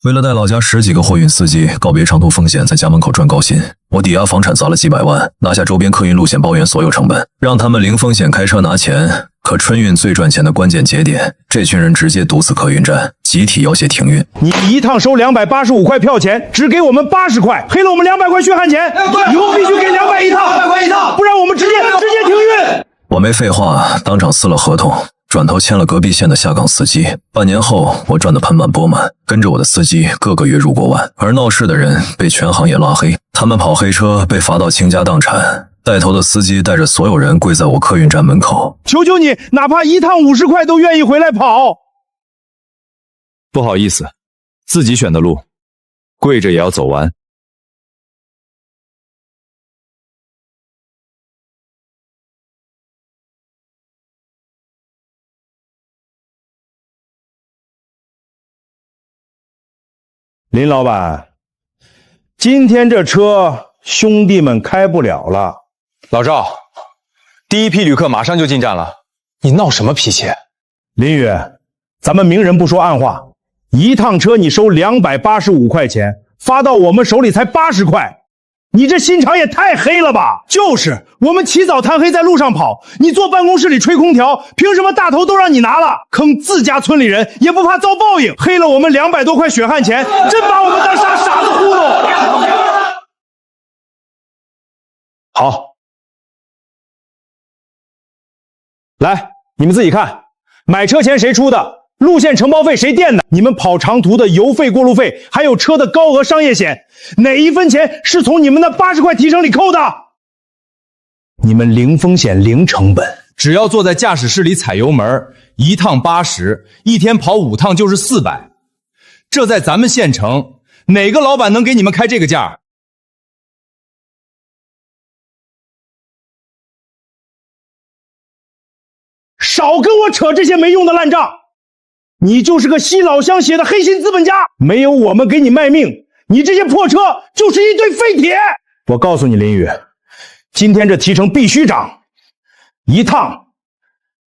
为了带老家10几个货运司机告别长途风险，在家门口赚高薪，我抵押房产砸了几百万，拿下周边客运路线包圆所有成本，让他们零风险开车拿钱。可春运最赚钱的关键节点，这群人直接堵死客运站，集体要挟停运。你一趟收285块票钱，只给我们80块，黑了我们200块血汗钱，以后必须给200一趟，200块一趟，不然我们直接停运。我没废话，当场撕了合同。转头签了隔壁县的下岗司机，半年后我赚得盆满钵满，跟着我的司机个个月入过万，而闹事的人被全行业拉黑，他们跑黑车被罚到倾家荡产，带头的司机带着所有人跪在我客运站门口，求求你，哪怕一趟50块都愿意回来跑。不好意思，自己选的路，跪着也要走完。林老板，今天这车兄弟们开不了了。老赵，第一批旅客马上就进站了，你闹什么脾气？林宇，咱们明人不说暗话，一趟车你收285块钱，发到我们手里才80块，你这心肠也太黑了吧！就是，我们起早贪黑在路上跑，你坐办公室里吹空调，凭什么大头都让你拿了？坑自家村里人也不怕遭报应，黑了我们200多块血汗钱，真把我们当傻子糊弄！好，来，你们自己看，买车钱谁出的？路线承包费谁垫的？你们跑长途的油费、过路费，还有车的高额商业险，哪一分钱是从你们的80块提成里扣的？你们零风险、零成本，只要坐在驾驶室里踩油门，一趟80，一天跑5趟就是400。这在咱们县城，哪个老板能给你们开这个价？少跟我扯这些没用的烂账！你就是个吸老乡血的黑心资本家，没有我们给你卖命，你这些破车就是一堆废铁！我告诉你林宇，今天这提成必须涨，一趟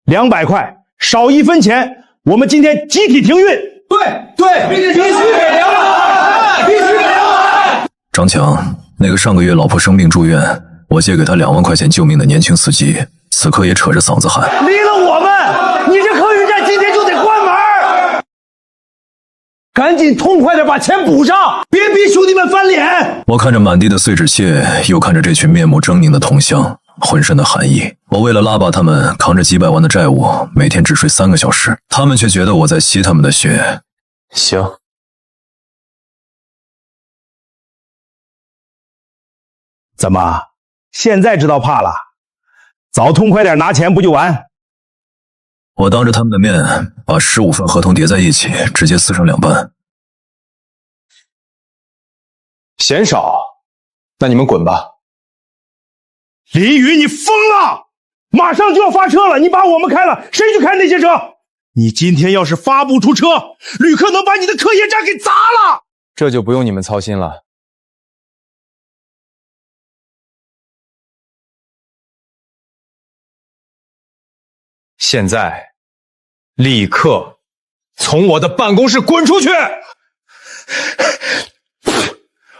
200块，少1分钱，我们今天集体停运。对，必须给200，必须给200！张强，那个上个月老婆生病住院，我借给他2万块钱救命的年轻司机，此刻也扯着嗓子喊：离了我们，你这客运站今天就得关门！赶紧痛快点把钱补上，别逼兄弟们翻脸！我看着满地的碎纸屑，又看着这群面目狰狞的同乡，浑身的寒意。我为了拉拔他们，扛着几百万的债务，每天只睡3个小时，他们却觉得我在吸他们的血。行，怎么现在知道怕了？早痛快点拿钱不就完？我当着他们的面把15份合同叠在一起，直接撕成2半。嫌少，那你们滚吧。林宇，你疯了！马上就要发车了，你把我们开了，谁去开那些车？你今天要是发不出车，旅客能把你的客业站给砸了！这就不用你们操心了。现在，立刻从我的办公室滚出去！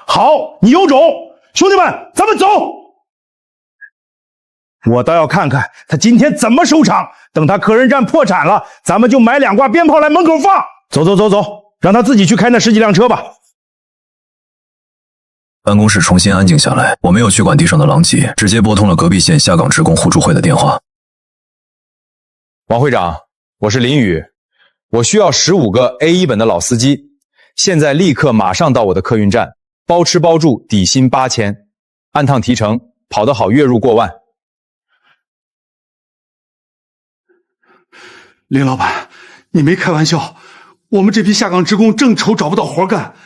好，你有种！兄弟们，咱们走！我倒要看看他今天怎么收场。等他客人站破产了，咱们就买2挂鞭炮来门口放。走，让他自己去开那10几辆车吧。办公室重新安静下来，我没有去管地上的狼藉，直接拨通了隔壁县下岗职工互助会的电话。王会长，我是林宇，我需要15个 A1 本的老司机，现在立刻马上到我的客运站，包吃包住，底薪8000，按趟提成，跑得好月入过万。林老板，你没开玩笑，我们这批下岗职工正愁找不到活干，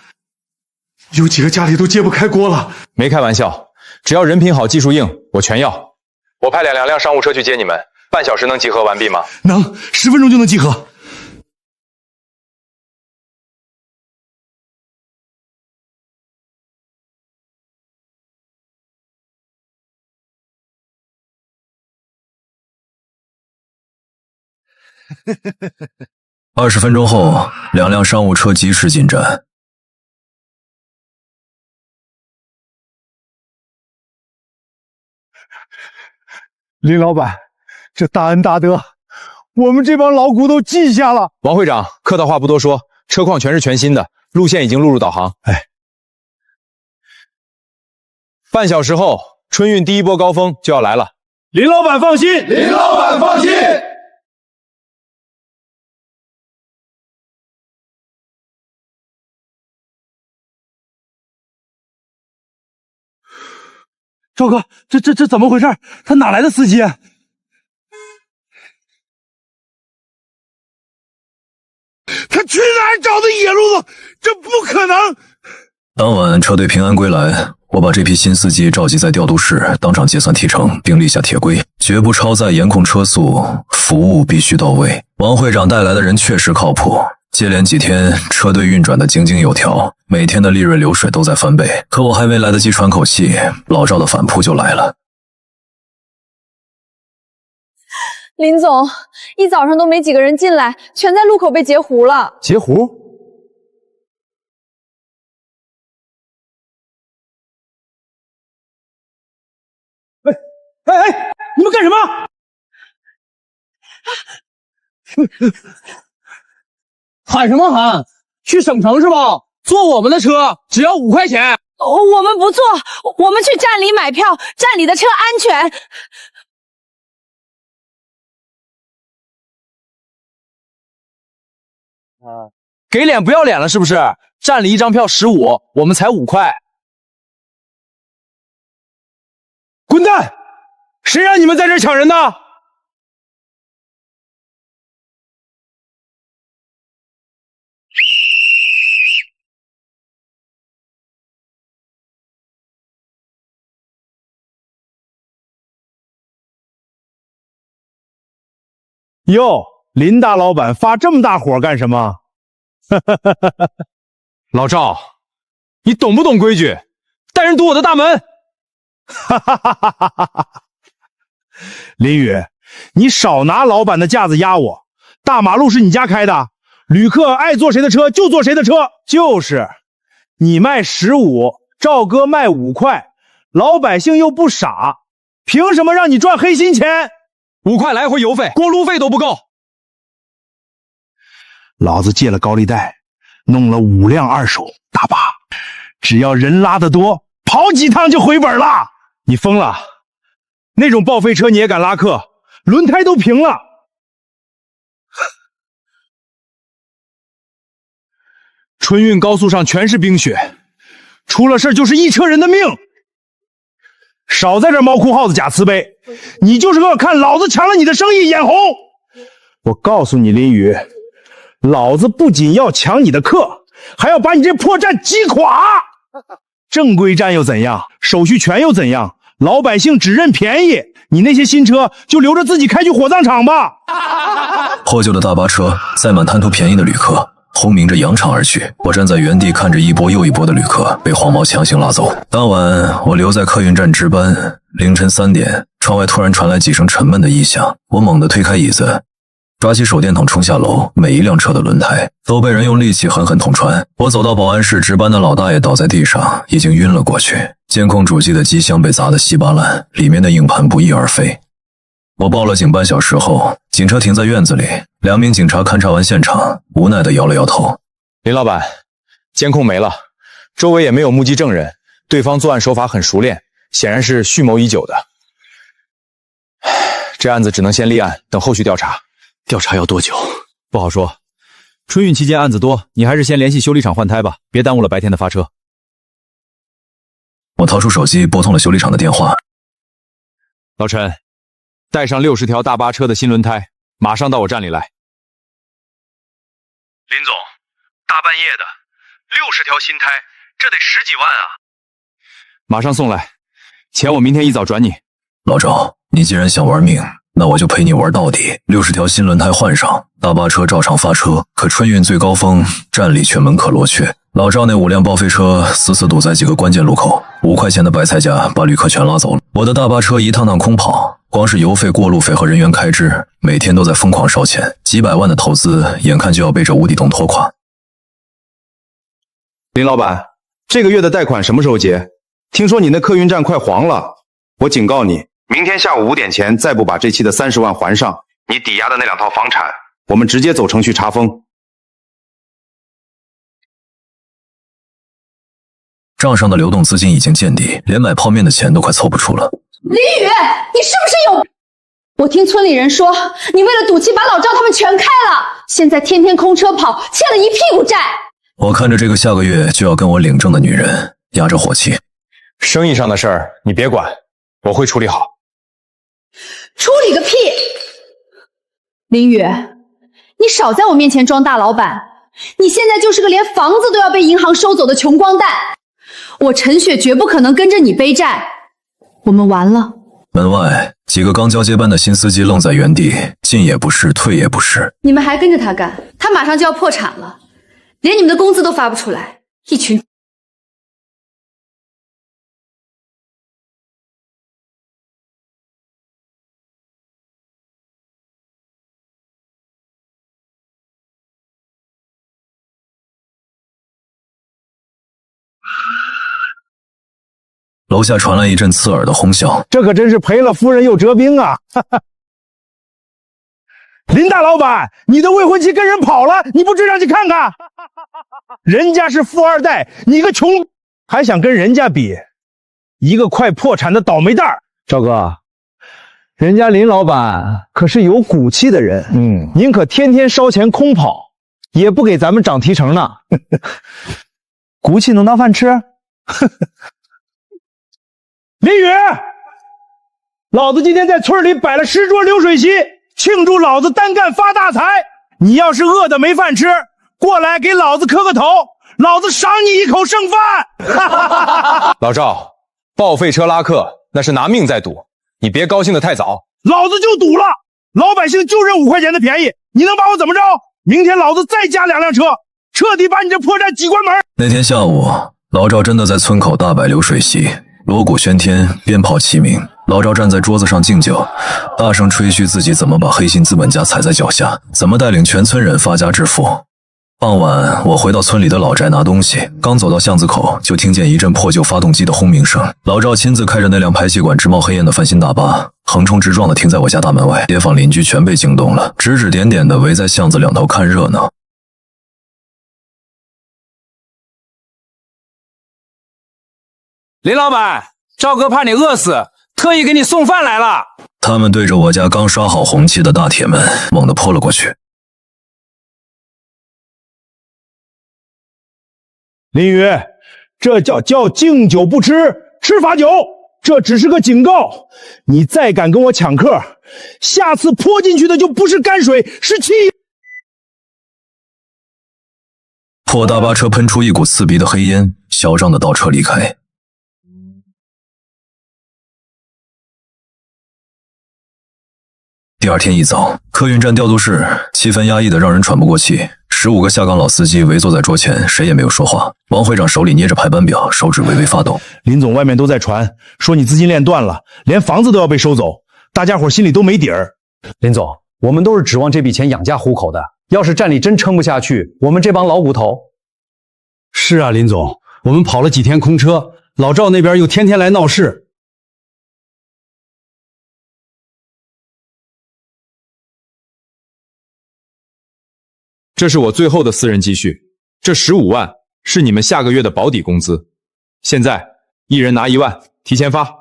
有几个家里都揭不开锅了。没开玩笑，只要人品好、技术硬，我全要。我派2辆商务车去接你们，半小时能集合完毕吗？能，10分钟就能集合。20分钟后，2辆商务车及时进站。林老板，这大恩大德，我们这帮老股都记下了。王会长，客套话不多说，车况全是全新的，路线已经录入导航。半小时后，春运第一波高峰就要来了。林老板放心，林老板放心。赵哥，这怎么回事？他哪来的司机啊？他去哪儿找的野路子？这不可能！当晚车队平安归来，我把这批新司机召集在调度室，当场结算提成，并立下铁规，绝不超载，严控车速，服务必须到位。王会长带来的人确实靠谱，接连几天车队运转的井井有条，每天的利润流水都在翻倍。可我还没来得及喘口气，老赵的反扑就来了。林总，一早上都没几个人进来，全在路口被截胡了。截胡？哎，你们干什么？喊什么喊？去省城是吧？坐我们的车只要5块钱。我们不坐，我们去站里买票，站里的车安全。给脸不要脸了是不是？站里一张票15，我们才5块。滚蛋！谁让你们在这儿抢人的？哟，林大老板发这么大火干什么？老赵，你懂不懂规矩？带人堵我的大门！林宇，你少拿老板的架子压我。大马路是你家开的，旅客爱坐谁的车就坐谁的车。就是，你卖15，赵哥卖5块，老百姓又不傻，凭什么让你赚黑心钱？5块来回油费，过路费都不够。老子借了高利贷，弄了5辆2手大巴，只要人拉得多，跑几趟就回本了。你疯了？那种报废车你也敢拉客？轮胎都平了。春运高速上全是冰雪，出了事就是一车人的命。少在这猫哭耗子假慈悲，你就是个看老子抢了你的生意眼红。我告诉你林宇，老子不仅要抢你的客，还要把你这破站击垮。正规站又怎样？手续全又怎样？老百姓只认便宜，你那些新车就留着自己开去火葬场吧。破旧的大巴车载满贪图便宜的旅客，轰鸣着扬长而去。我站在原地看着一波又一波的旅客被黄毛强行拉走。当晚我留在客运站值班，凌晨3点，窗外突然传来几声沉闷的异响。我猛地推开椅子，抓起手电筒冲下楼，每一辆车的轮胎都被人用利器狠狠捅穿。我走到保安室，值班的老大爷倒在地上，已经晕了过去。监控主机的机箱被砸得稀巴烂，里面的硬盘不翼而飞。我报了警半小时后，警车停在院子里，2名警察勘察完现场，无奈地摇了摇头。林老板，监控没了，周围也没有目击证人，对方作案手法很熟练，显然是蓄谋已久的。这案子只能先立案，等后续调查。调查要多久？不好说。春运期间案子多，你还是先联系修理厂换胎吧，别耽误了白天的发车。我掏出手机拨通了修理厂的电话。老陈，带上60条大巴车的新轮胎，马上到我站里来。林总，大半夜的，60条新胎，这得10几万啊！马上送来，钱我明天一早转你。老赵，你既然想玩命，那我就陪你玩到底。60条新轮胎换上，大巴车照常发车。可春运最高峰，站里却门可罗雀。老赵那5辆报废车死死堵在几个关键路口，5块钱的白菜价把旅客全拉走了。我的大巴车一趟趟空跑，光是油费、过路费和人员开支，每天都在疯狂烧钱，几百万的投资眼看就要被这无底洞拖垮。林老板，这个月的贷款什么时候结？听说你那客运站快黄了，我警告你，明天下午5点前再不把这期的30万还上，你抵押的那2套房产，我们直接走程序查封。账上的流动资金已经见底，连买泡面的钱都快凑不出了。林宇，你是不是有？我听村里人说，你为了赌气把老赵他们全开了，现在天天空车跑，欠了一屁股债。我看着这个下个月就要跟我领证的女人，压着火气。生意上的事儿你别管，我会处理好。处理个屁！林宇，你少在我面前装大老板，你现在就是个连房子都要被银行收走的穷光蛋。我陈雪绝不可能跟着你背债，我们完了。门外几个刚交接班的新司机愣在原地，进也不是，退也不是。你们还跟着他干，他马上就要破产了，连你们的工资都发不出来，一群。楼下传来一阵刺耳的哄笑，这可真是赔了夫人又折兵啊！林大老板，你的未婚妻跟人跑了，你不追上去看看？人家是富二代，你个穷还想跟人家比？一个快破产的倒霉蛋儿！赵哥，人家林老板可是有骨气的人，您可天天烧钱空跑，也不给咱们涨提成呢。骨气能当饭吃？林宇，老子今天在村里摆了10桌流水席，庆祝老子单干发大财。你要是饿得没饭吃，过来给老子磕个头，老子赏你一口剩饭。老赵，报废车拉客那是拿命在赌，你别高兴得太早。老子就赌了，老百姓就认5块钱的便宜，你能把我怎么着？明天老子再加2辆车，彻底把你这破站挤关门。那天下午，老赵真的在村口大摆流水席，锣鼓喧天，鞭炮齐鸣。老赵站在桌子上敬酒，大声吹嘘自己怎么把黑心资本家踩在脚下，怎么带领全村人发家致富。傍晚，我回到村里的老宅拿东西，刚走到巷子口，就听见一阵破旧发动机的轰鸣声。老赵亲自开着那辆排气管直冒黑烟的翻新大巴，横冲直撞的停在我家大门外，街坊邻居全被惊动了，指指点点的围在巷子两头看热闹。林老板，赵哥怕你饿死，特意给你送饭来了。他们对着我家刚刷好红漆的大铁门猛地泼了过去。林宇，这叫敬酒不吃吃罚酒，这只是个警告。你再敢跟我抢客，下次泼进去的就不是泔水，是汽油。破大巴车喷出一股刺鼻的黑烟，嚣张的倒车离开。第二天一早，客运站调度室气氛压抑的让人喘不过气。15个下岗老司机围坐在桌前，谁也没有说话。王会长手里捏着排班表，手指微微发抖。林总外面都在传，说你资金链断了，连房子都要被收走，大家伙心里都没底儿。林总，我们都是指望这笔钱养家糊口的，要是站里真撑不下去，我们这帮老骨头……是啊，林总，我们跑了几天空车，老赵那边又天天来闹事。这是我最后的私人积蓄，这15万是你们下个月的保底工资，现在一人拿1万，提前发。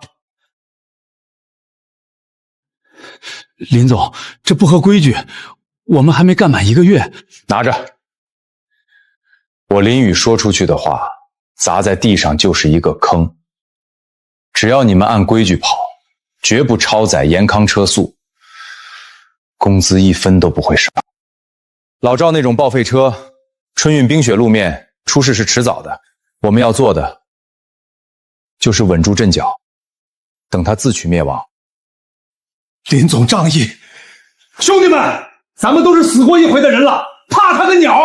林总，这不合规矩，我们还没干满1个月。拿着。我林宇说出去的话，砸在地上就是一个坑。只要你们按规矩跑，绝不超载延康车速，工资1分都不会少。老赵那种报废车，春运冰雪路面出事是迟早的，我们要做的就是稳住阵脚，等他自取灭亡。林总仗义，兄弟们，咱们都是死过一回的人了，怕他个鸟！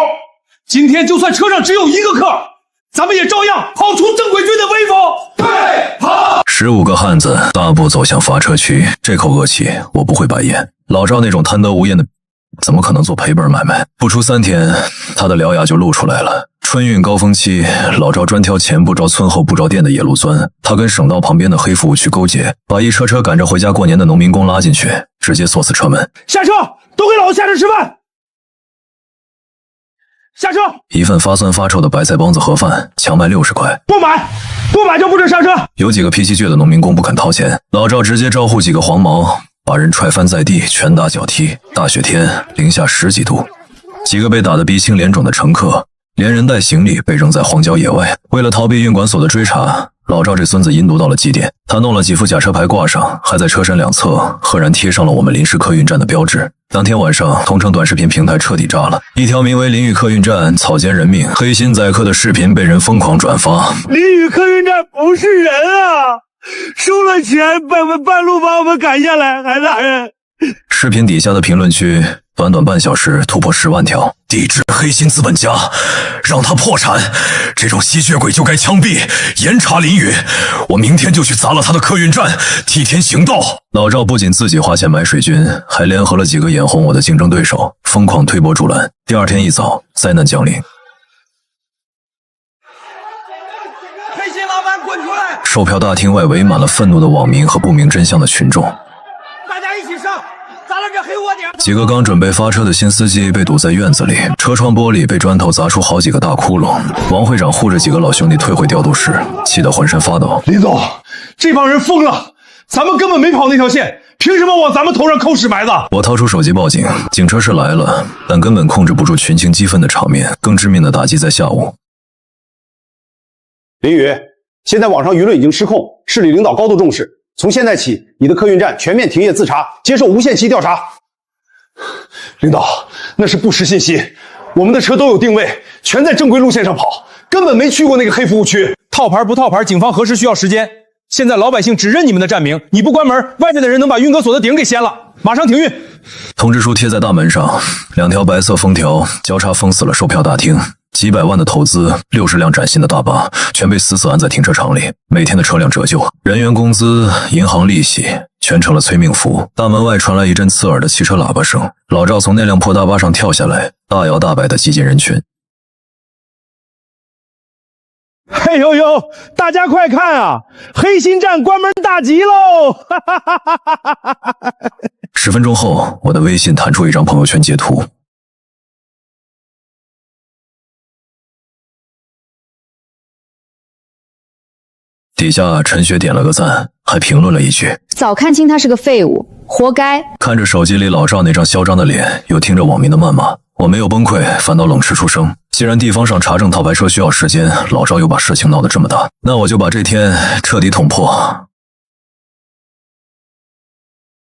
今天就算车上只有1个客，咱们也照样跑出正轨军的威风。对，跑！15个汉子大步走向发车区，这口恶气我不会白咽。老赵那种贪得无厌的，怎么可能做赔本买卖？不出3天，他的獠牙就露出来了。春运高峰期，老赵专挑前不着村后不着店的野路钻，他跟省道旁边的黑服务区勾结，把一车车赶着回家过年的农民工拉进去，直接锁死车门。下车，都给老子下车吃饭！下车！一份发酸发臭的白菜帮子盒饭，强卖60块。不买，不买就不准上车！有几个脾气倔的农民工不肯掏钱，老赵直接招呼几个黄毛，把人踹翻在地，拳打脚踢。大雪天，零下10几度，几个被打得鼻青脸肿的乘客，连人带行李被扔在荒郊野外。为了逃避运管所的追查，老赵这孙子阴毒到了极点，他弄了几副假车牌挂上，还在车身两侧赫然贴上了我们临时客运站的标志。当天晚上，同城短视频平台彻底炸了，一条名为临榆客运站草菅人命、黑心宰客的视频被人疯狂转发。临榆客运站不是人啊！收了钱，半路把我们赶下来，还打人。视频底下的评论区，短短半小时突破10万条，抵制黑心资本家，让他破产，这种吸血鬼就该枪毙，严查临榆。我明天就去砸了他的客运站，替天行道。老赵不仅自己花钱买水军，还联合了几个眼红我的竞争对手，疯狂推波助澜。第二天一早，灾难降临。黑心老板滚出来！售票大厅外围满了愤怒的网民和不明真相的群众。大家一起上，砸了这黑窝点！几个刚准备发车的新司机被堵在院子里，车窗玻璃被砖头砸出好几个大窟窿。王会长护着几个老兄弟退回调度室，气得浑身发抖。林总，这帮人疯了，咱们根本没跑那条线，凭什么往咱们头上扣屎埋子？我掏出手机报警，警车是来了，但根本控制不住群情激愤的场面。更致命的打击在下午。林宇，现在网上舆论已经失控，市里领导高度重视。从现在起，你的客运站全面停业自查，接受无限期调查。领导，那是不实信息，我们的车都有定位，全在正规路线上跑，根本没去过那个黑服务区。套牌不套牌，警方核实需要时间。现在老百姓只认你们的站名，你不关门，外面的人能把运河所的顶给掀了。马上停运。通知书贴在大门上，2条白色封条交叉封死了售票大厅。几百万的投资，60辆崭新的大巴全被死死安在停车场里，每天的车辆折旧、人员工资、银行利息，全成了催命符。大门外传来一阵刺耳的汽车喇叭声，老赵从那辆破大巴上跳下来，大摇大摆地挤进人群。哎呦呦，大家快看啊，黑心站关门大吉喽！10分钟后，我的微信弹出一张朋友圈截图。底下陈雪点了个赞，还评论了一句：早看清他是个废物，活该。看着手机里老赵那张嚣张的脸，又听着网民的谩骂，我没有崩溃，反倒冷嗤出声。既然地方上查证套牌车需要时间，老赵又把事情闹得这么大，那我就把这天彻底捅破。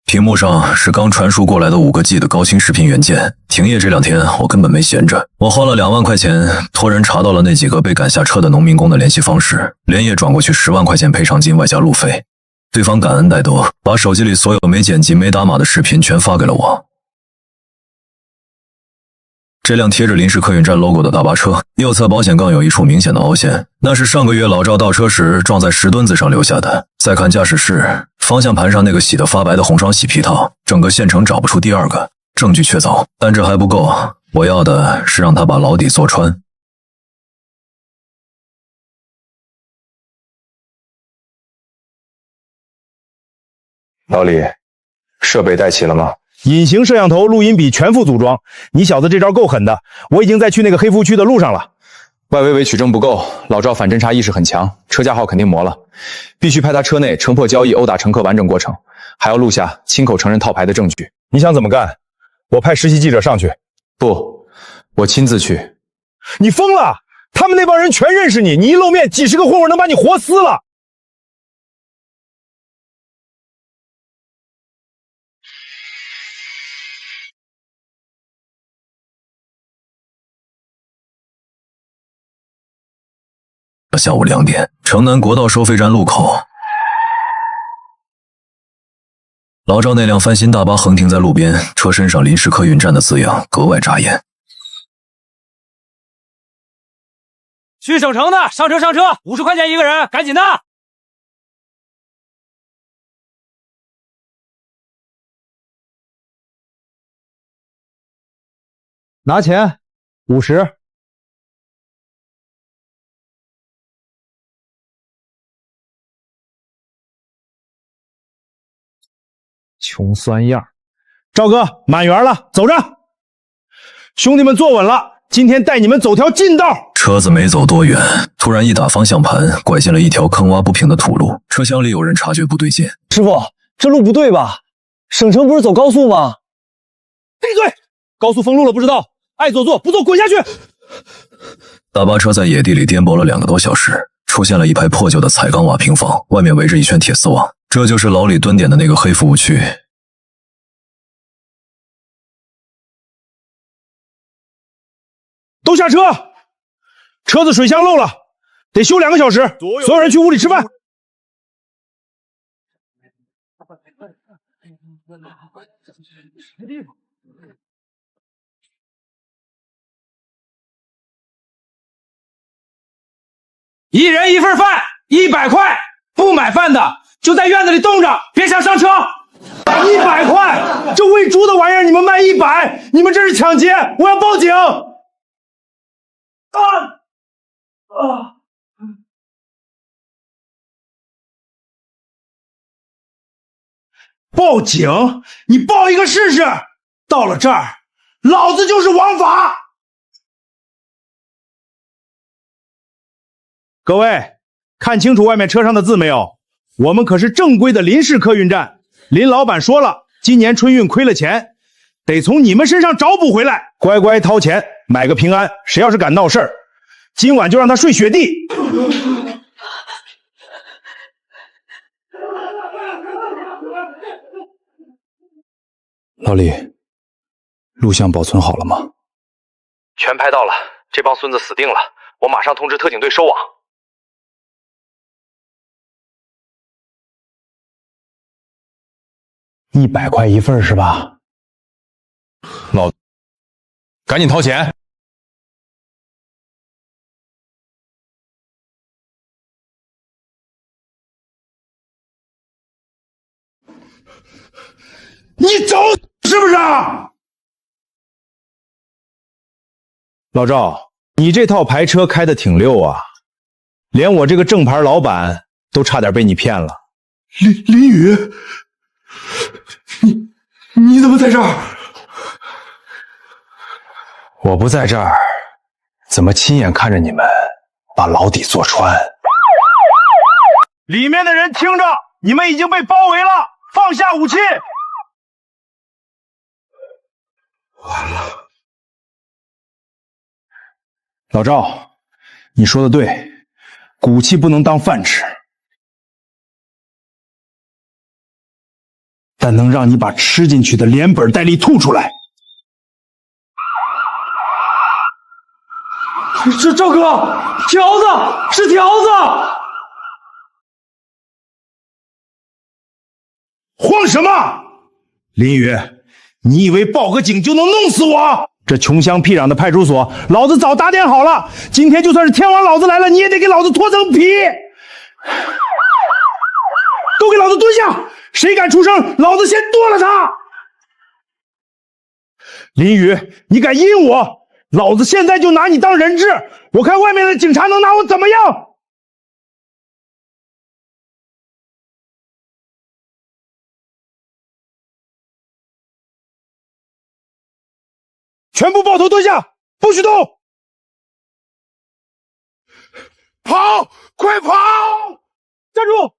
屏幕上是刚传输过来的5个 G 的高清视频原件。停业这2天，我根本没闲着，我花了2万块钱托人查到了那几个被赶下车的农民工的联系方式，连夜转过去10万块钱赔偿金外加路费。对方感恩戴德，把手机里所有没剪辑、没打码的视频全发给了我。这辆贴着临时客运站 logo 的大巴车，右侧保险杠有一处明显的凹陷，那是上个月老赵倒车时撞在石墩子上留下的。再看驾驶室，方向盘上那个洗得发白的红双洗皮套，整个县城找不出第2个，证据确凿。但这还不够，我要的是让他把牢底坐穿。老李，设备带齐了吗？隐形摄像头、录音笔全副组装。你小子这招够狠的，我已经在去那个黑服务区的路上了。外围伪取证不够，老赵反侦查意识很强，车架号肯定磨了，必须派他车内乘破交易、殴打乘客完整过程，还要录下亲口承认套牌的证据。你想怎么干？我派实习记者上去。不，我亲自去。你疯了！他们那帮人全认识你，你一露面，几十个混混能把你活撕了。下午2点，城南国道收费站路口，老赵那辆翻新大巴横停在路边，车身上临时客运站的字样格外扎眼。去省城的，上车上车，50块钱一个人，赶紧的！拿钱，50。穷酸样。赵哥，满员了，走着。兄弟们坐稳了，今天带你们走条近道。车子没走多远，突然一打方向盘，拐进了一条坑洼不平的土路。车厢里有人察觉不对劲，师傅，这路不对吧？省城不是走高速吗？闭嘴！高速封路了不知道，爱坐坐，不坐滚下去。大巴车在野地里颠簸了2个多小时，出现了一排破旧的彩钢瓦平房，外面围着一圈铁丝网。这就是牢里蹲点的那个黑服务区。都下车！车子水箱漏了，得修2个小时。所有人去屋里吃饭。一人1份饭，100块。不买饭的就在院子里冻着，别想上车。100块，这喂猪的玩意儿你们卖100，你们这是抢劫！我要报警！报警？你报一个试试！到了这儿，老子就是王法！各位，看清楚外面车上的字没有？我们可是正规的林氏客运站。林老板说了，今年春运亏了钱，得从你们身上找补回来。乖乖掏钱，买个平安。谁要是敢闹事儿，今晚就让他睡雪地。老李，录像保存好了吗？全拍到了，这帮孙子死定了，我马上通知特警队收网。100块1份是吧？老，赶紧掏钱！你找是不是啊？老赵，你这套牌车开的挺溜啊，连我这个正牌老板都差点被你骗了。林宇，你怎么在这儿？我不在这儿，怎么亲眼看着你们把牢底坐穿？里面的人听着，你们已经被包围了，放下武器。完了，老赵，你说的对，骨气不能当饭吃，但能让你把吃进去的连本带利吐出来。这赵哥，条子是条子，慌什么？林宇，你以为报个警就能弄死我？这穷乡僻壤的派出所，老子早打点好了。今天就算是天王老子来了，你也得给老子脱层皮。都给老子蹲下！谁敢出声，老子先剁了他！林宇，你敢阴我，老子现在就拿你当人质，我看外面的警察能拿我怎么样？全部抱头蹲下，不许动！跑，快跑！站住！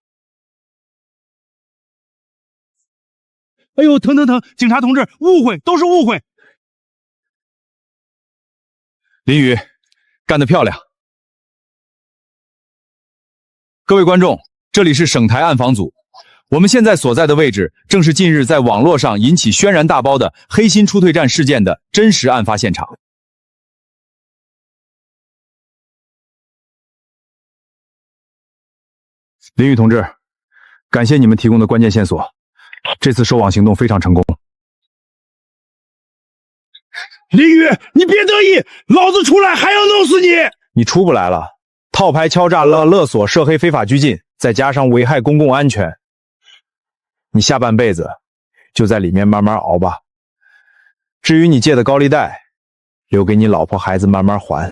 哎呦，疼！警察同志，误会，都是误会。林宇，干得漂亮！各位观众，这里是省台暗访组，我们现在所在的位置正是近日在网络上引起轩然大波的黑心出退站事件的真实案发现场。林宇同志，感谢你们提供的关键线索，这次收网行动非常成功。林宇，你别得意，老子出来还要弄死你！你出不来了，套牌敲诈勒索、涉黑非法拘禁，再加上危害公共安全，你下半辈子就在里面慢慢熬吧。至于你借的高利贷，留给你老婆孩子慢慢还。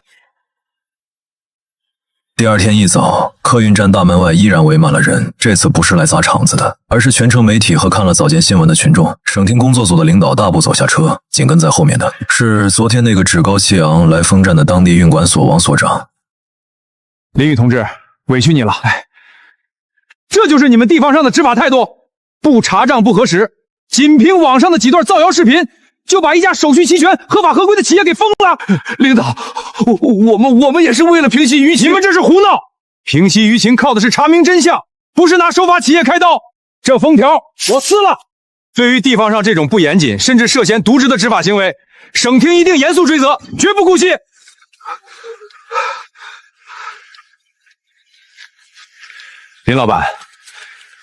第二天一早，客运站大门外依然围满了人。这次不是来砸场子的，而是全城媒体和看了早间新闻的群众。省厅工作组的领导大步走下车，紧跟在后面的是昨天那个趾高气扬来封站的当地运管所王所长。林宇同志，委屈你了。这就是你们地方上的执法态度，不查账不核实，仅凭网上的几段造谣视频，就把一家手续齐全、合法合规的企业给封了。领导，我们也是为了平息舆情。你们这是胡闹！平息舆情靠的是查明真相，不是拿守法企业开刀。这封条我撕了。对于地方上这种不严谨甚至涉嫌渎职的执法行为，省厅一定严肃追责，绝不姑息。林老板，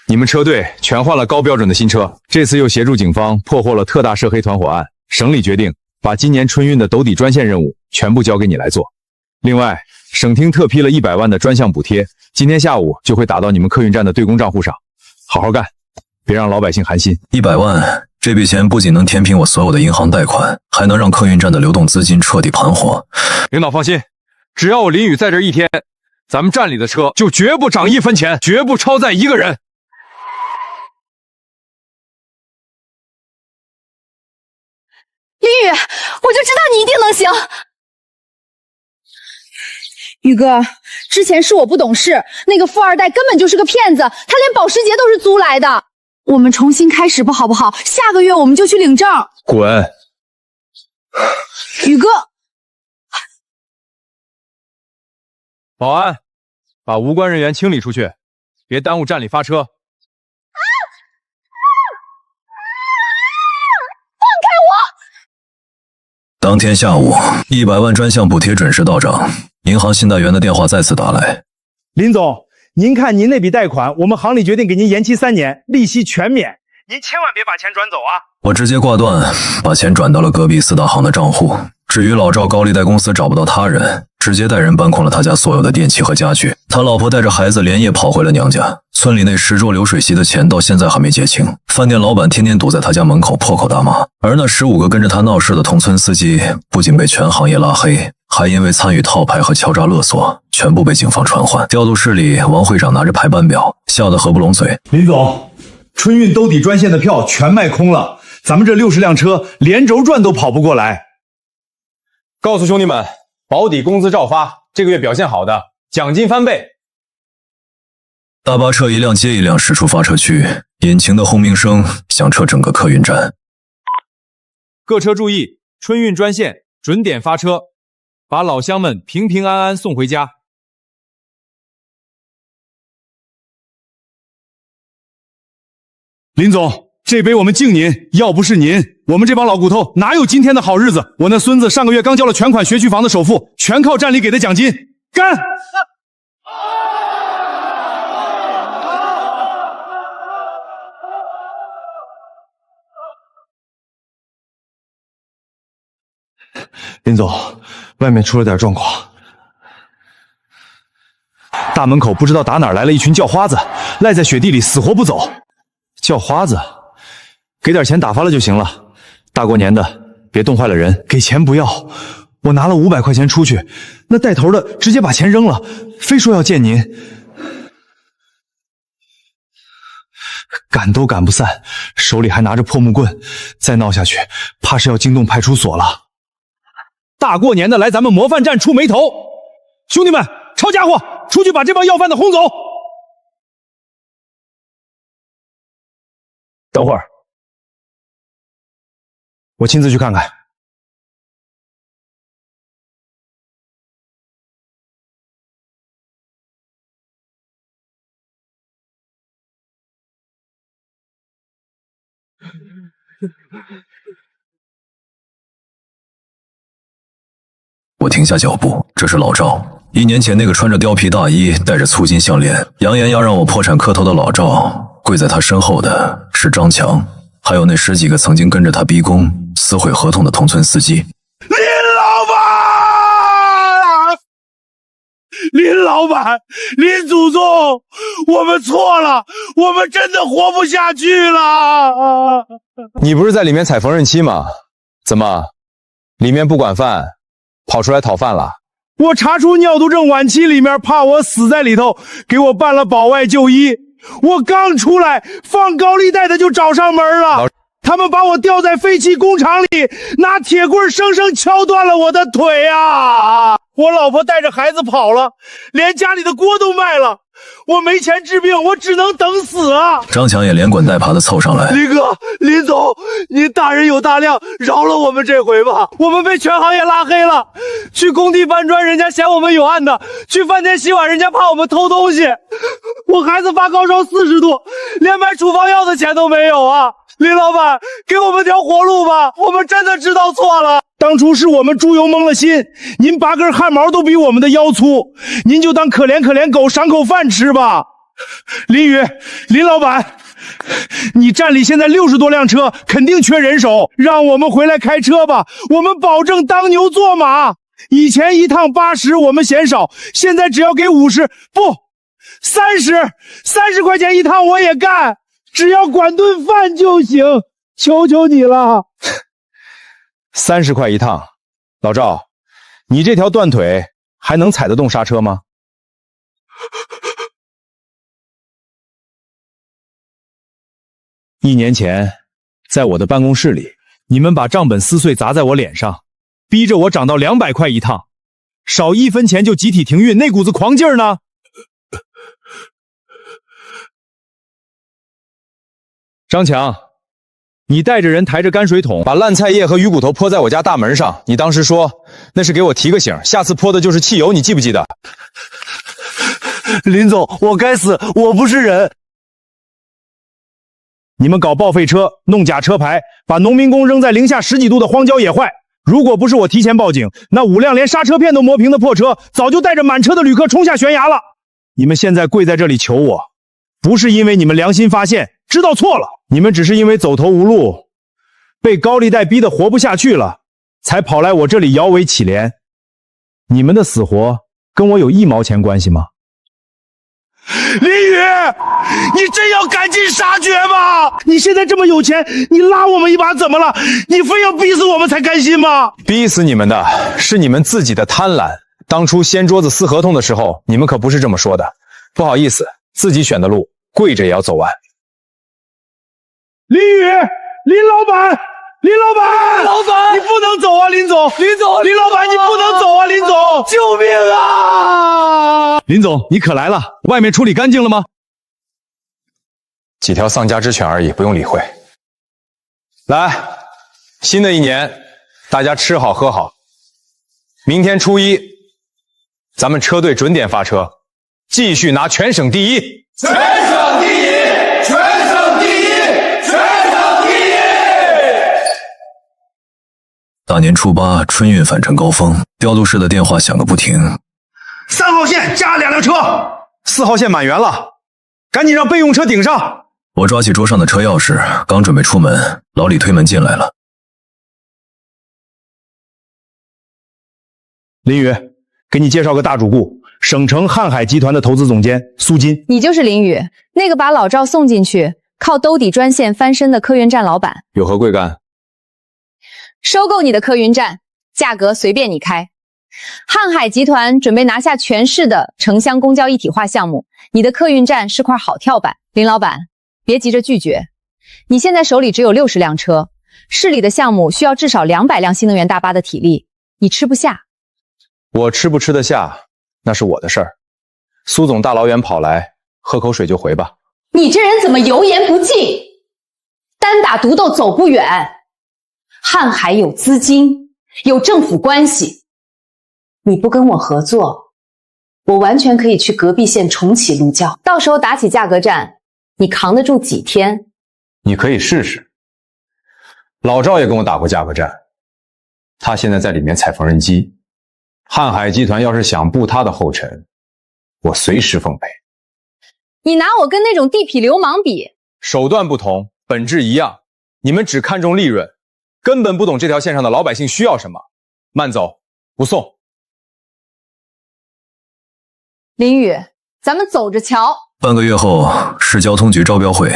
你们车队全换了高标准的新车，这次又协助警方破获了特大涉黑团伙案，省里决定把今年春运的斗底专线任务全部交给你来做。另外，省厅特批了100万的专项补贴，今天下午就会打到你们客运站的对公账户上。好好干，别让老百姓寒心。100万，这笔钱不仅能填平我所有的银行贷款，还能让客运站的流动资金彻底盘活。领导放心，只要我林宇在这一天，咱们站里的车就绝不涨1分钱，绝不超载1个人。林宇，我就知道你一定能行。宇哥，之前是我不懂事，那个富二代根本就是个骗子，他连保时捷都是租来的。我们重新开始吧，好不好？下个月我们就去领证。滚！宇哥，保安，把无关人员清理出去，别耽误站里发车。当天下午，100万专项补贴准时到账，银行信贷员的电话再次打来。林总，您看您那笔贷款，我们行里决定给您延期3年，利息全免，您千万别把钱转走啊！我直接挂断，把钱转到了隔壁4大行的账户。至于老赵高利贷公司找不到他人，直接带人搬空了他家所有的电器和家具。他老婆带着孩子连夜跑回了娘家。村里那10桌流水席的钱到现在还没结清，饭店老板天天堵在他家门口破口大骂。而那15个跟着他闹事的同村司机，不仅被全行业拉黑，还因为参与套牌和敲诈勒索，全部被警方传唤。调度室里，王会长拿着排班表，笑得合不拢嘴。林总，春运兜底专线的票全卖空了，咱们这60辆车连轴转都跑不过来。告诉兄弟们，保底工资照发，这个月表现好的，奖金翻倍。大巴车一辆接一辆驶出发车区，引擎的轰鸣声响彻整个客运站。各车注意，春运专线准点发车，把老乡们平平安安送回家。林总，这杯我们敬您，要不是您，我们这帮老骨头哪有今天的好日子？我那孙子上个月刚交了全款学区房的首付，全靠站里给的奖金。干！林总，外面出了点状况，大门口不知道打哪儿来了一群叫花子，赖在雪地里死活不走。叫花子，给点钱打发了就行了。大过年的，别冻坏了人。给钱不要，我拿了500块钱出去，那带头的直接把钱扔了，非说要见您。赶都赶不散，手里还拿着破木棍，再闹下去，怕是要惊动派出所了。大过年的来咱们模范站出眉头，兄弟们，抄家伙，出去把这帮要饭的轰走。等会儿，我亲自去看看。我停下脚步，这是老赵。1年前那个穿着貂皮大衣、戴着粗金项链、扬言要让我破产磕头的老赵，跪在他身后的是张强，还有那10几个曾经跟着他逼宫、撕毁合同的同村司机。林老板，林祖宗，我们错了，我们真的活不下去了。你不是在里面踩缝纫机吗？怎么，里面不管饭，跑出来讨饭了？我查出尿毒症晚期，里面怕我死在里头，给我办了保外就医。我刚出来，放高利贷的就找上门了。他们把我吊在废弃工厂里，拿铁棍生生敲断了我的腿啊！我老婆带着孩子跑了，连家里的锅都卖了。我没钱治病，我只能等死啊！张强也连滚带爬的凑上来。林哥，林总，您大人有大量，饶了我们这回吧！我们被全行业拉黑了，去工地搬砖，人家嫌我们有案的；去饭店洗碗，人家怕我们偷东西。我孩子发高烧40度，连买处方药的钱都没有啊！林老板，给我们条活路吧！我们真的知道错了。当初是我们猪油蒙了心，您拔根汗毛都比我们的腰粗，您就当可怜狗赏口饭吃吧。林宇，林老板，你站里现在60多辆车，肯定缺人手，让我们回来开车吧，我们保证当牛做马。以前一趟80我们嫌少，现在只要给50，不，30块钱一趟我也干，只要管顿饭就行，求求你了。30块一趟，老赵，你这条断腿还能踩得动刹车吗？1年前，在我的办公室里，你们把账本撕碎砸在我脸上，逼着我涨到200块一趟，少1分钱就集体停运，那股子狂劲儿呢？张强，你带着人抬着泔水桶，把烂菜叶和鱼骨头泼在我家大门上。你当时说那是给我提个醒，下次泼的就是汽油，你记不记得？林总，我该死，我不是人。你们搞报废车，弄假车牌，把农民工扔在零下10几度的荒郊野外。如果不是我提前报警，那5辆连刹车片都磨平的破车，早就带着满车的旅客冲下悬崖了。你们现在跪在这里求我，不是因为你们良心发现，知道错了，你们只是因为走投无路，被高利贷逼得活不下去了，才跑来我这里摇尾乞怜。你们的死活跟我有1毛钱关系吗？林宇，你真要赶尽杀绝吗？你现在这么有钱，你拉我们一把怎么了？你非要逼死我们才甘心吗？逼死你们的是你们自己的贪婪。当初掀桌子撕合同的时候，你们可不是这么说的。不好意思，自己选的路，跪着也要走完。林宇，林老板，林老板，老板，你不能走啊，林总，林总，林老板，你不能走啊，林总，救命啊！林总，你可来了，外面处理干净了吗？几条丧家之犬而已，不用理会。来，新的一年，大家吃好喝好。明天初1，咱们车队准点发车，继续拿全省第一。全省第一，全省第一，全省第一！大年初8，春运返程高峰，调度室的电话响个不停。3号线加2辆车，4号线满员了，赶紧让备用车顶上。我抓起桌上的车钥匙，刚准备出门，老李推门进来了。林宇，给你介绍个大主顾，省城瀚海集团的投资总监苏金。你就是林宇，那个把老赵送进去，靠兜底专线翻身的客运站老板。有何贵干？收购你的客运站，价格随便你开。瀚海集团准备拿下全市的城乡公交一体化项目，你的客运站是块好跳板。林老板，别急着拒绝，你现在手里只有60辆车，市里的项目需要至少200辆新能源大巴的体力，你吃不下。我吃不吃得下，那是我的事儿。苏总大老远跑来，喝口水就回吧。你这人怎么油盐不进？单打独斗走不远。瀚海有资金，有政府关系，你不跟我合作，我完全可以去隔壁县重启路教，到时候打起价格战，你扛得住几天？你可以试试。老赵也跟我打过价格战，他现在在里面踩缝纫机。瀚海集团要是想步他的后尘，我随时奉陪。你拿我跟那种地痞流氓比，手段不同，本质一样。你们只看重利润，根本不懂这条线上的老百姓需要什么。慢走，不送。林宇，咱们走着瞧。半个月后，市交通局招标会。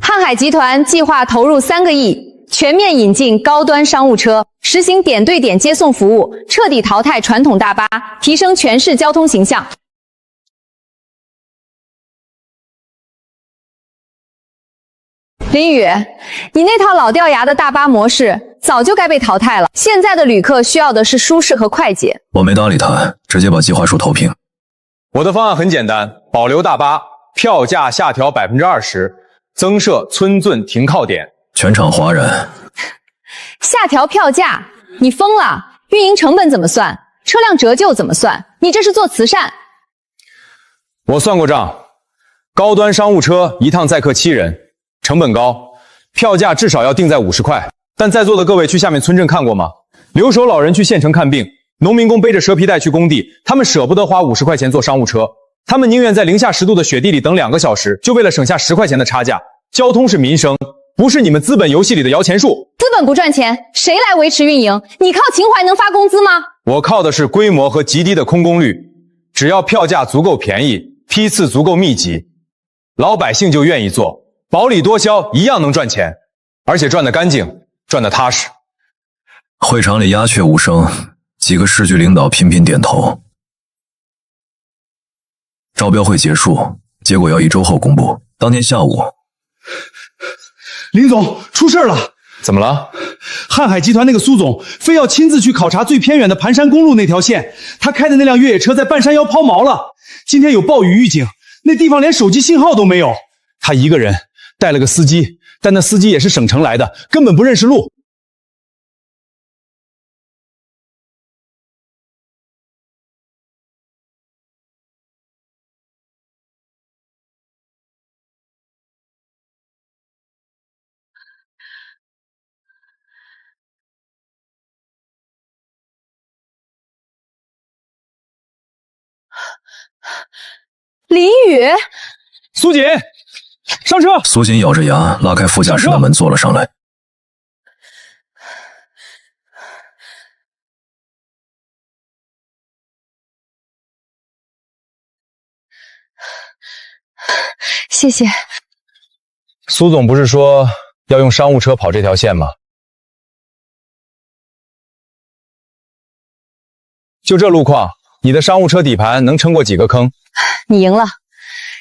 瀚海集团计划投入3个亿，全面引进高端商务车，实行点对点接送服务，彻底淘汰传统大巴，提升全市交通形象。林宇，你那套老掉牙的大巴模式早就该被淘汰了。现在的旅客需要的是舒适和快捷。我没搭理他，直接把计划书投屏。我的方案很简单，保留大巴，票价下调20%，增设村镇停靠点。全场哗然。下调票价？你疯了？运营成本怎么算？车辆折旧怎么算？你这是做慈善？我算过账，高端商务车一趟载客7人，成本高，票价至少要定在50块。但在座的各位去下面村镇看过吗？留守老人去县城看病，农民工背着蛇皮袋去工地，他们舍不得花50块钱坐商务车，他们宁愿在零下10度的雪地里等2个小时，就为了省下10块钱的差价。交通是民生，不是你们资本游戏里的摇钱树。资本不赚钱，谁来维持运营？你靠情怀能发工资吗？我靠的是规模和极低的空工率，只要票价足够便宜，批次足够密集，老百姓就愿意做，薄利多销一样能赚钱，而且赚得干净，赚得踏实。会场里鸦雀无声，几个市局领导频频点头。招标会结束，结果要1周后公布。当天下午，林总出事了！怎么了？瀚海集团那个苏总非要亲自去考察最偏远的盘山公路那条线，他开的那辆越野车在半山腰抛锚了。今天有暴雨预警，那地方连手机信号都没有。他一个人带了个司机，但那司机也是省城来的，根本不认识路。林宇，苏锦，上车！苏锦咬着牙拉开副驾驶的门坐了上来。谢谢。苏总不是说要用商务车跑这条线吗？就这路况，你的商务车底盘能撑过几个坑？你赢了，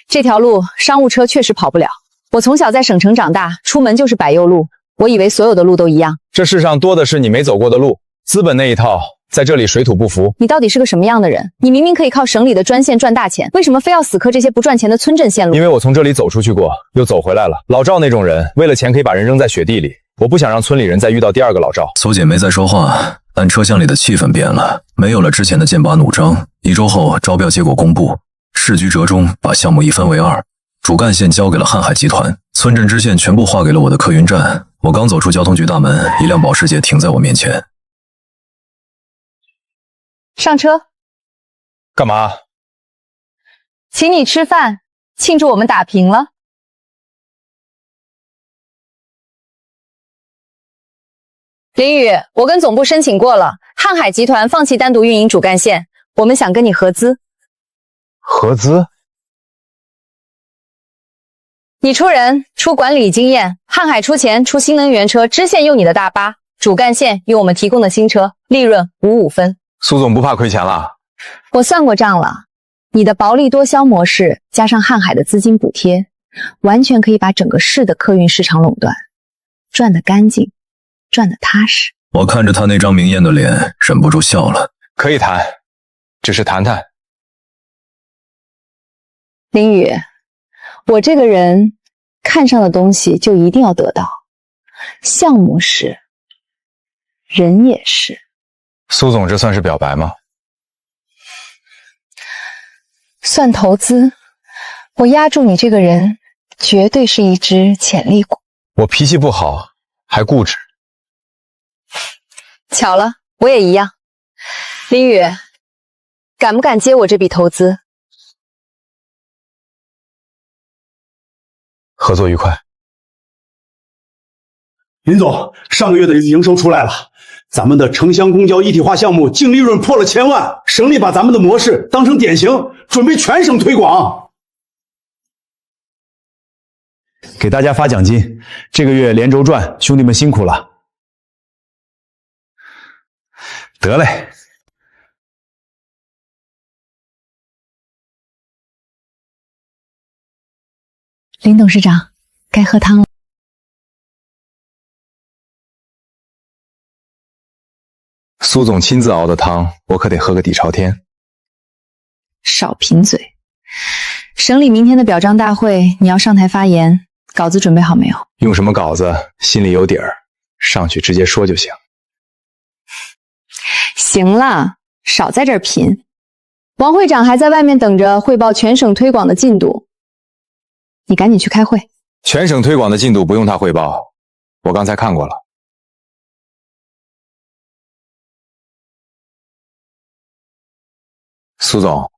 这条路商务车确实跑不了。我从小在省城长大，出门就是柏油路，我以为所有的路都一样。这世上多的是你没走过的路，资本那一套在这里水土不服。你到底是个什么样的人？你明明可以靠省里的专线赚大钱，为什么非要死磕这些不赚钱的村镇线路？因为我从这里走出去过，又走回来了。老赵那种人，为了钱可以把人扔在雪地里，我不想让村里人再遇到第二个老赵。苏锦没再说话，但车厢里的气氛变了，没有了之前的剑拔弩张。1周后，招标结果公布，市局折中，把项目一分为2，主干线交给了瀚海集团，村镇支线全部划给了我的客运站。我刚走出交通局大门，一辆保时捷停在我面前。上车。干嘛？请你吃饭，庆祝我们打平了。林宇，我跟总部申请过了，瀚海集团放弃单独运营主干线，我们想跟你合资。合资？你出人，出管理经验，瀚海出钱，出新能源车，支线用你的大巴，主干线用我们提供的新车，利润55分。苏总不怕亏钱了？我算过账了，你的薄利多销模式加上瀚海的资金补贴，完全可以把整个市的客运市场垄断，赚得干净，赚得踏实。我看着他那张明艳的脸，忍不住笑了。可以谈，只是谈谈。林宇，我这个人看上的东西就一定要得到，项目是，人也是。苏总，这算是表白吗？算投资，我压住你这个人，绝对是一只潜力股。我脾气不好，还固执。巧了，我也一样。林宇，敢不敢接我这笔投资？合作愉快。林总，上个月的营收出来了，咱们的城乡公交一体化项目净利润破了1000万，省里把咱们的模式当成典型，准备全省推广。给大家发奖金。这个月连轴转，兄弟们辛苦了。得嘞。林董事长，该喝汤了。苏总亲自熬的汤，我可得喝个底朝天。少贫嘴。省里明天的表彰大会，你要上台发言，稿子准备好没有？用什么稿子，心里有底儿，上去直接说就行。行了，少在这儿贫。王会长还在外面等着汇报全省推广的进度，你赶紧去开会。全省推广的进度不用他汇报，我刚才看过了。苏总，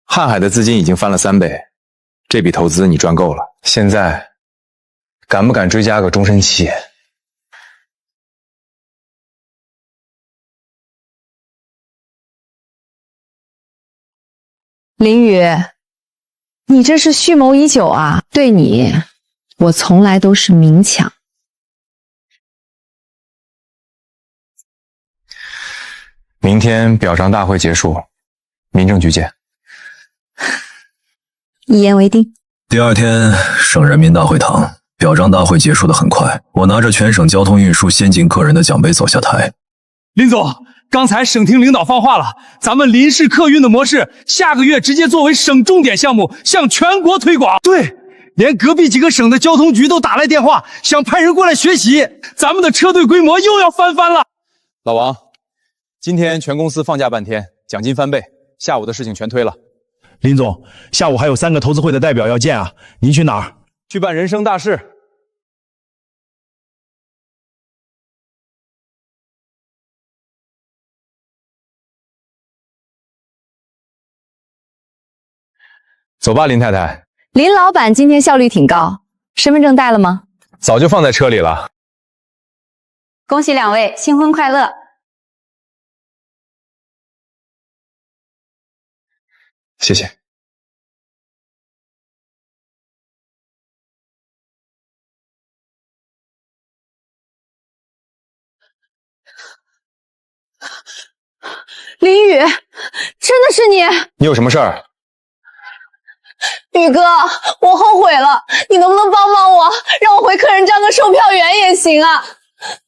瀚海的资金已经翻了3倍，这笔投资你赚够了。现在敢不敢追加个终身期？林宇，你这是蓄谋已久啊！对你，我从来都是明抢。明天表彰大会结束，民政局见。一言为定。第二天，省人民大会堂表彰大会结束得很快，我拿着全省交通运输先进客人的奖杯走下台。林总，刚才省厅领导放话了，咱们临时客运的模式，下个月直接作为省重点项目向全国推广。对，连隔壁几个省的交通局都打来电话，想派人过来学习，咱们的车队规模又要翻番了。老王，今天全公司放假半天，奖金翻倍，下午的事情全推了。林总，下午还有3个投资会的代表要见啊，您去哪儿？去办人生大事。走吧，林太太。林老板今天效率挺高，身份证带了吗？早就放在车里了。恭喜2位新婚快乐！谢谢。林宇，真的是你！你有什么事儿？宇哥，我后悔了，你能不能帮帮我，让我回客人站个售票员也行啊？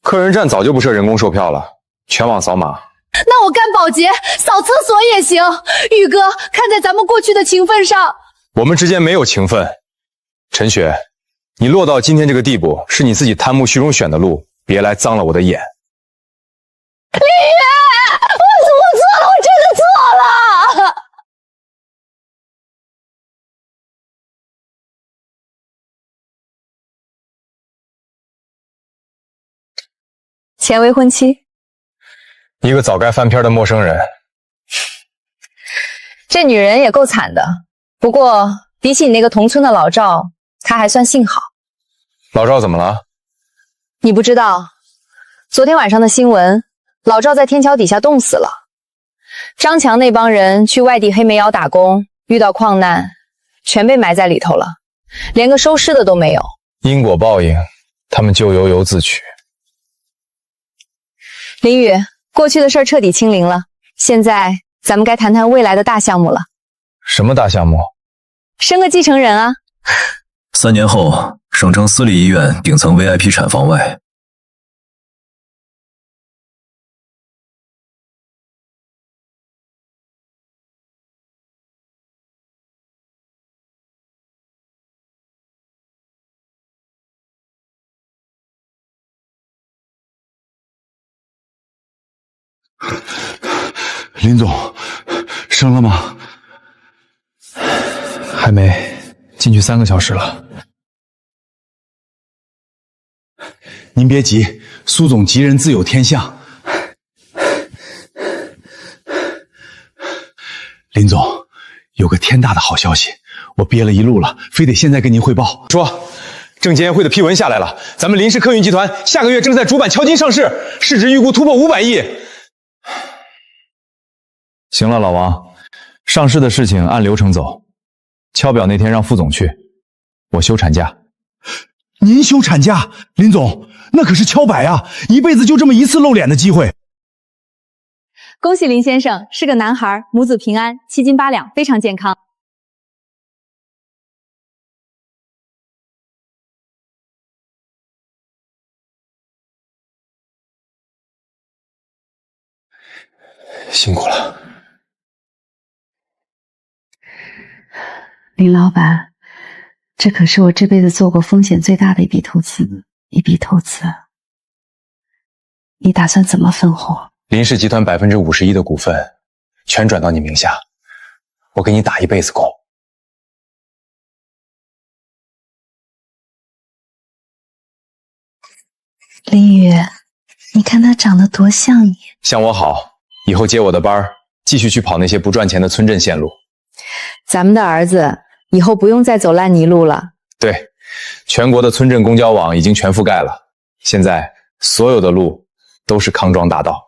客人站早就不设人工售票了，全网扫码。那我干保洁、扫厕所也行。宇哥，看在咱们过去的情分上，我们之间没有情分。陈雪，你落到今天这个地步，是你自己贪慕虚荣选的路，别来脏了我的眼。林宇，我错了，我真的错了。前未婚妻，一个早该翻篇的陌生人。这女人也够惨的，不过比起你那个同村的老赵，她还算幸好。老赵怎么了？你不知道，昨天晚上的新闻，老赵在天桥底下冻死了。张强那帮人去外地黑煤窑打工，遇到矿难，全被埋在里头了，连个收尸的都没有。因果报应，他们就悠悠自取。林宇，过去的事儿彻底清零了，现在咱们该谈谈未来的大项目了。什么大项目？生个继承人啊！3年后，省城私立医院顶层 VIP 产房外，林总，生了吗？还没，进去3个小时了。您别急，苏总吉人自有天相。林总，有个天大的好消息，我憋了一路了，非得现在跟您汇报。说，证监会的批文下来了，咱们林氏客运集团下个月正在主板敲金上市，市值预估突破500亿。行了，老王，上市的事情按流程走。敲表那天让副总去，我休产假。您休产假，林总，那可是敲百啊，一辈子就这么一次露脸的机会。恭喜林先生，是个男孩，母子平安，7斤8两，非常健康。辛苦了。林老板，这可是我这辈子做过风险最大的一笔投资，你打算怎么分红？林氏集团51%的股份全转到你名下，我给你打一辈子工。林宇，你看他长得多像你。向我好，以后接我的班儿，继续去跑那些不赚钱的村镇线路。咱们的儿子以后不用再走烂泥路了。对，全国的村镇公交网已经全覆盖了，现在所有的路都是康庄大道。